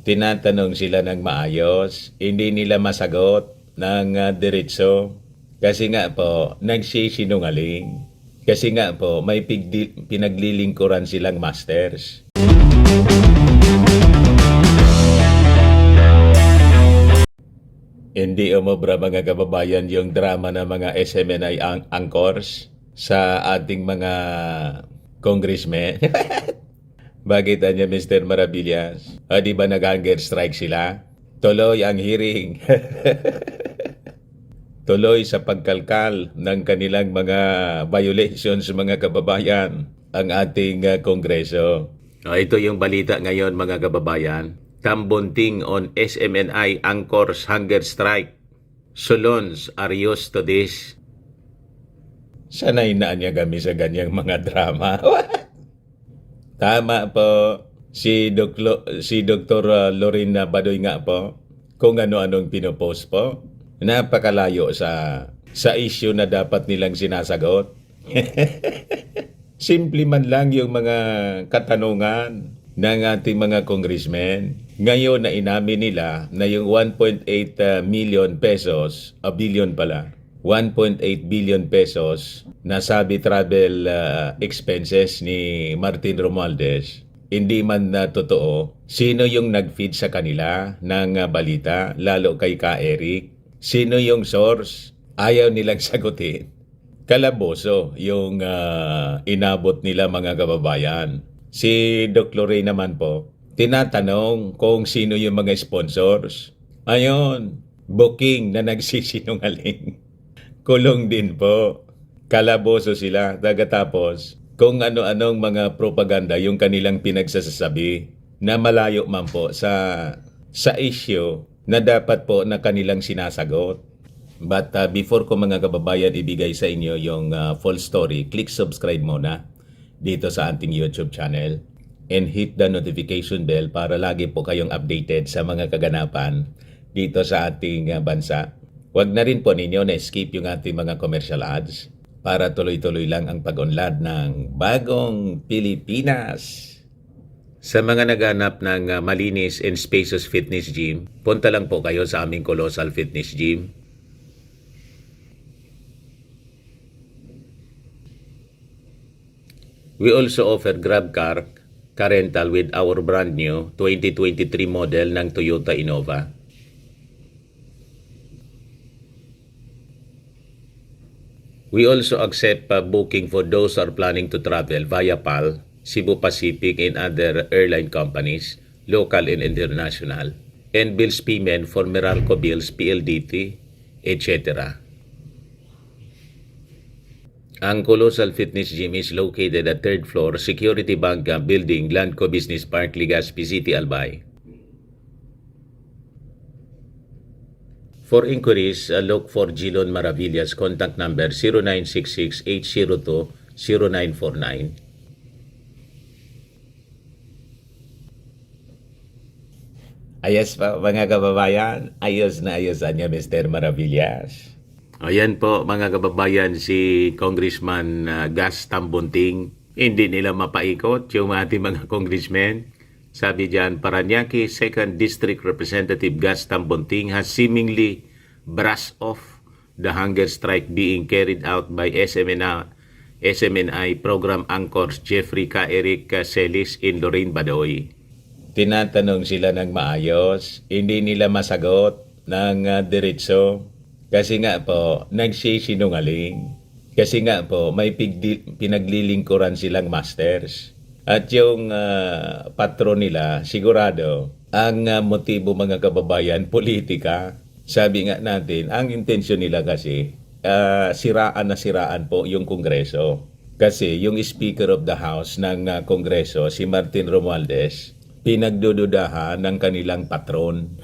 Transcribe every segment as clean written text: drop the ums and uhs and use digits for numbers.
Tinatanong sila ng maayos, hindi nila masagot ng diretso. Kasi nga po, nagsisinungaling. Kasi nga po, may pinaglilingkuran silang masters. Hindi umobra mga kababayan yung drama ng mga SMNI anchors sa ating mga congressmen. Bakit niya Mr. Maravillas? Di ba nag-hunger strike sila? Tuloy ang hearing. Tuloy sa pagkalkal ng kanilang mga violations mga kababayan ang ating kongreso. Ito yung balita ngayon mga kababayan. Tambunting on SMNI anchors hunger strike. Solons are used to this. Sanay na niya kami sa ganyang mga drama. Tama po. Si Dr. Lorena Badoy nga po. Kung ano-anong pinopost po. Napakalayo sa issue na dapat nilang sinasagot. Simple man lang yung mga katanungan ng ating mga congressmen. Ngayon na inamin nila na yung 1.8 million pesos, a billion pala, 1.8 billion pesos na sabi travel expenses ni Martin Romualdez, hindi man na totoo. Sino yung nag-feed sa kanila ng balita, lalo kay Ka Eric? Sino yung source? Ayaw nilang sagutin. Kalaboso yung inabot nila mga kababayan. Si Doc Lorraine naman po, tinatanong kung sino yung mga sponsors. Ayon, booking na nagsisinungaling. Kulong din po. Kalaboso sila. Tapos, kung ano-anong mga propaganda yung kanilang pinagsasabi na malayo man po sa issue na dapat po na kanilang sinasagot. But before ko mga kababayan ibigay sa inyo yung full story, click subscribe muna dito sa ating YouTube channel and hit the notification bell para lagi po kayong updated sa mga kaganapan dito sa ating bansa. Huwag na rin po ninyo na-skip yung ating mga commercial ads para tuloy-tuloy lang ang pag-unlad ng bagong Pilipinas. Sa mga naghanap ng malinis and spacious fitness gym, punta lang po kayo sa aming Colossal Fitness Gym. We also offer Grab car rental with our brand new 2023 model ng Toyota Innova. We also accept booking for those who are planning to travel via PAL, Cebu Pacific and other airline companies, local and international, and bills payment for Meralco Bills, PLDT, etc. Ang Colossal Fitness Gym is located at 3rd floor, Security Bank Building, Landco Business Park, Legazpi City, Albay. For inquiries, look for Gilon Maravillas. Contact number 0966-802-0949. Ayos pa mga kababayan, ayos na ayos niya Mr. Maravillas. Ayan po mga kababayan, si Congressman Gas Tambunting. Hindi nila mapaikot yung ating mga congressmen. Sabi diyan, Parañaque 2nd District Representative Gas Tambunting has seemingly brushed off the hunger strike being carried out by SMNI program anchors Jeffrey Ka Eric Celis in Lorraine Badoy. Tinatanong sila ng maayos, hindi nila masagot ng diretso. Kasi nga po, nagsisinungaling. Kasi nga po, may pinaglilingkuran silang masters. At yung patron nila, sigurado, ang motibo mga kababayan, politika. Sabi nga natin, ang intensyon nila kasi, siraan po yung Kongreso. Kasi yung Speaker of the House ng Kongreso, si Martin Romualdez, pinagdududahan ng kanilang patron.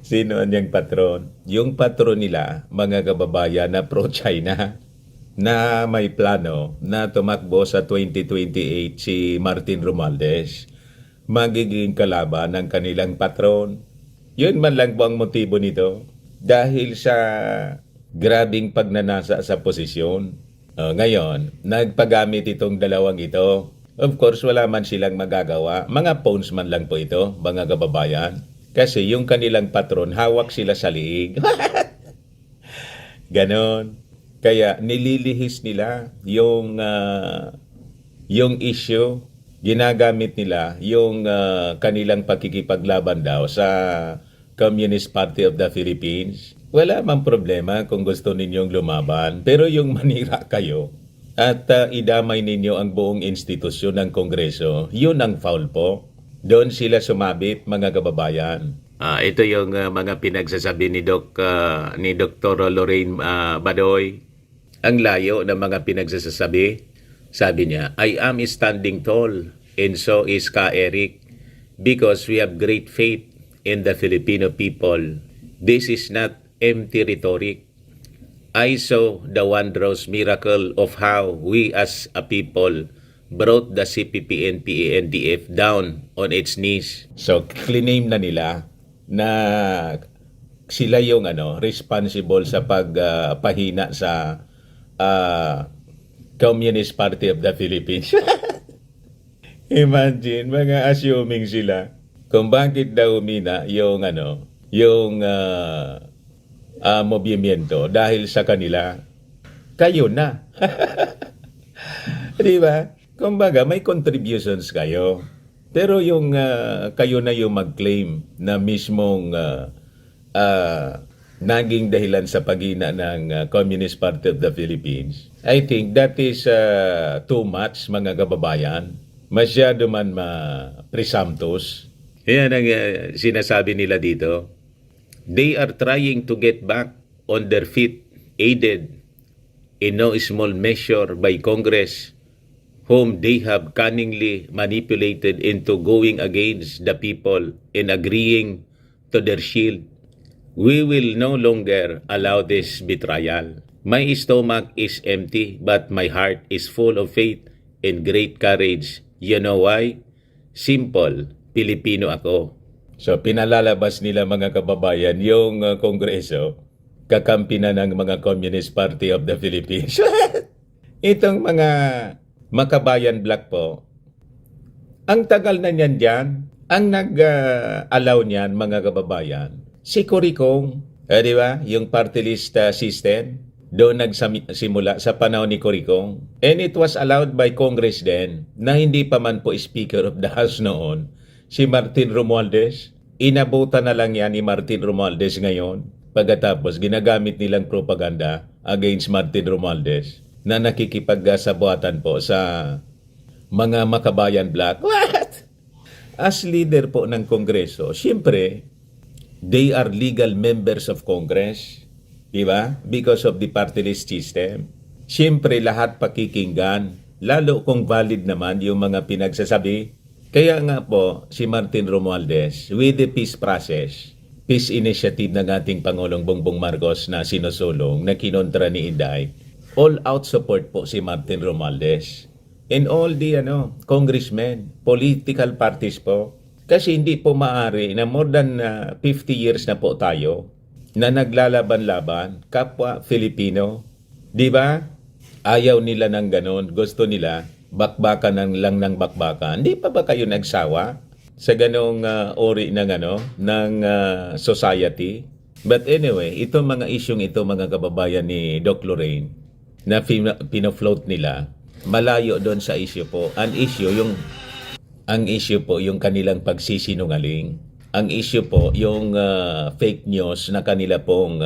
Sino ang yung patron? Yung patron nila, mga kababayan na pro-China, na may plano na tumakbo sa 2028 si Martin Romualdez, magiging kalaban ng kanilang patron. Yun man lang po ang motibo nito. Dahil sa grabing pagnanasa sa posisyon. Ngayon, nagpagamit itong dalawang ito Of course, wala man silang magagawa. Mga phones man lang po ito, mga kababayan. Kasi yung kanilang patron, hawak sila sa liig. Ganon. Kaya nililihis nila yung issue, ginagamit nila yung kanilang pakikipaglaban daw sa Communist Party of the Philippines. Wala mang problema kung gusto ninyong lumaban. Pero yung manira kayo at idamay ninyo ang buong institusyon ng Kongreso, yun ang foul po. Doon sila sumabit, mga kababayan. Ito yung mga pinagsasabi ni Dr. Lorraine Badoy. Ang layo ng mga pinagsasabi. Sabi niya, I am standing tall and so is Ka Eric because we have great faith in the Filipino people. This is not empty rhetoric. I saw the wondrous miracle of how we as a people brought the CPP and PANDF down on its knees. So, claim na nila na sila yung responsible sa pagpahina sa Communist Party of the Philippines. Imagine, mga assuming sila kung bakit daw umina yung movimiento dahil sa kanila. Kayo na. Di ba? Kumbaga, may contributions kayo. Pero yung kayo na yung mag-claim na mismong naging dahilan sa paghina ng Communist Party of the Philippines. I think that is too much, mga kababayan. Masyado man presumptuous. Yan ang sinasabi nila dito. They are trying to get back on their feet, aided in no small measure by Congress, whom they have cunningly manipulated into going against the people and agreeing to their shield. We will no longer allow this betrayal. My stomach is empty, but my heart is full of faith and great courage. You know why? Simple, Pilipino ako. So pinalalabas nila, mga kababayan, yung Kongreso, kakampi na ng mga Communist Party of the Philippines. Itong mga Makabayan Black po, ang tagal na niyan dyan, ang nag-allow niyan, mga kababayan, si Coricong, di ba? Yung party list system, doon nagsimula sa panahon ni Coricong. And it was allowed by Congress then, na hindi pa man po Speaker of the House noon, si Martin Romualdez. Inabutan na lang yan ni Martin Romualdez ngayon. Pagkatapos, ginagamit nilang propaganda against Martin Romualdez na nakikipagsabuatan po sa mga Makabayan Black. What? As leader po ng Kongreso, siyempre, they are legal members of Congress. Diba? Because of the party list system. Siyempre, lahat pakikinggan. Lalo kung valid naman yung mga pinagsasabi. Kaya nga po, si Martin Romualdez, with the peace process, peace initiative ng ating Pangulong Bongbong Marcos na sinusulong, na kinontra ni Inday, all-out support po si Martin Romualdez. And all the congressmen, political parties po. Kasi hindi po maaari na more than 50 years na po tayo na naglalaban-laban, kapwa Filipino. Di ba? Ayaw nila ng ganon. Gusto nila bakbakan lang ng bakbakan. Hindi pa ba kayo nagsawa sa ganong ori ng society? But anyway, itong mga isyong ito, mga kababayan ni Doc Lorraine, na pinofloat nila, malayo doon sa issue po. Ang issue po yung kanilang pagsisinungaling. Ang issue po yung fake news na kanila pong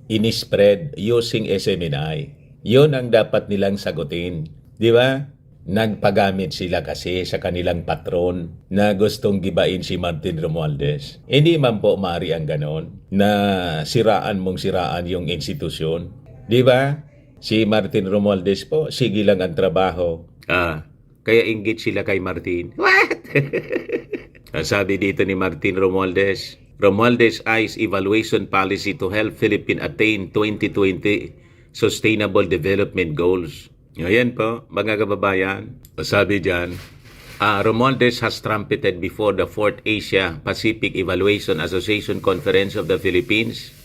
inispread using SMNI. Yun ang dapat nilang sagutin. Di ba? Nagpagamit sila kasi sa kanilang patron na gustong gibain si Martin Romualdez. Hindi man po maaari ang ganon na siraan yung institusyon. Di ba? Si Martin Romualdez po, sige lang ang trabaho. Kaya inggit sila kay Martin. What? Sabi dito ni Martin Romualdez, Romualdez eyes evaluation policy to help Philippines attain 2020 Sustainable Development Goals. Ayan po, mga kababayan. Sabi dyan, Romualdez has trumpeted before the 4th Asia Pacific Evaluation Association Conference of the Philippines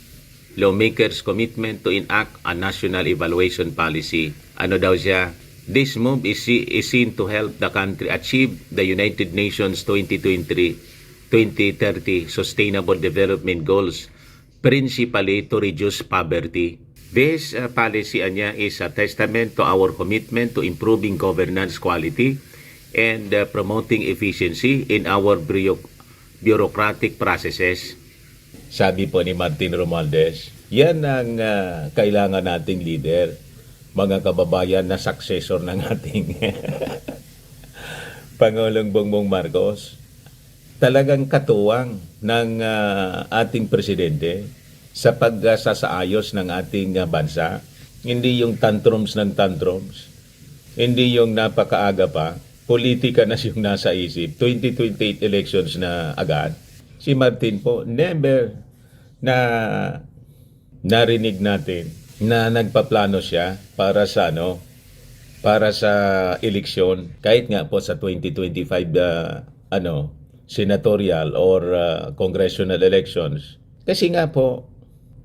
lawmakers' commitment to enact a national evaluation policy. Ano daw siya? This move is seen to help the country achieve the United Nations 2030 Sustainable Development Goals, principally to reduce poverty. This policy niya is a testament to our commitment to improving governance quality and promoting efficiency in our bureaucratic processes. Sabi po ni Martin Romualdez, yan ang kailangan nating leader, mga kababayan na successor ng ating Pangulong Bongbong Marcos. Talagang katuwang ng ating presidente sa pagsasaayos ng ating bansa. Hindi yung tantrums ng tantrums, hindi yung napakaaga pa, politika na yung nasa isip, 2028 elections na agad. Si Martin po, never na narinig natin na nagpaplano siya para sa eleksyon, kahit nga po sa 2025 senatorial or congressional elections. Kasi nga po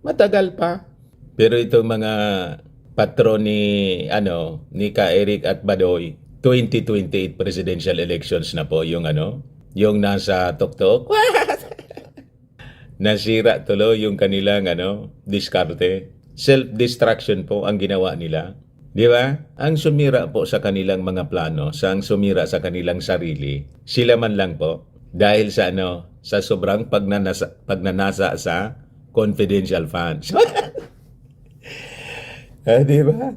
matagal pa. Pero itong mga patron ni Ka Eric at Badoy, 2028 presidential elections na po yung nasa tuktok. Nasira tuloy yung kanilang diskarte. Self-destruction po ang ginawa nila. Di ba? Ang sumira po sa kanilang mga plano, ang sumira sa kanilang sarili, sila man lang po dahil sa sa sobrang pagnanasa sa confidential funds. Di ba?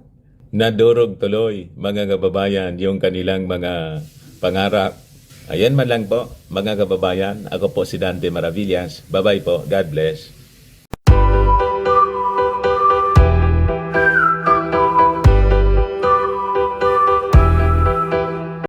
Nadurog tuloy, mga kababayan, yung kanilang mga pangarap. Ayan man lang po, mga kababayan. Ako po si Dante Maravillas. Bye-bye po. God bless.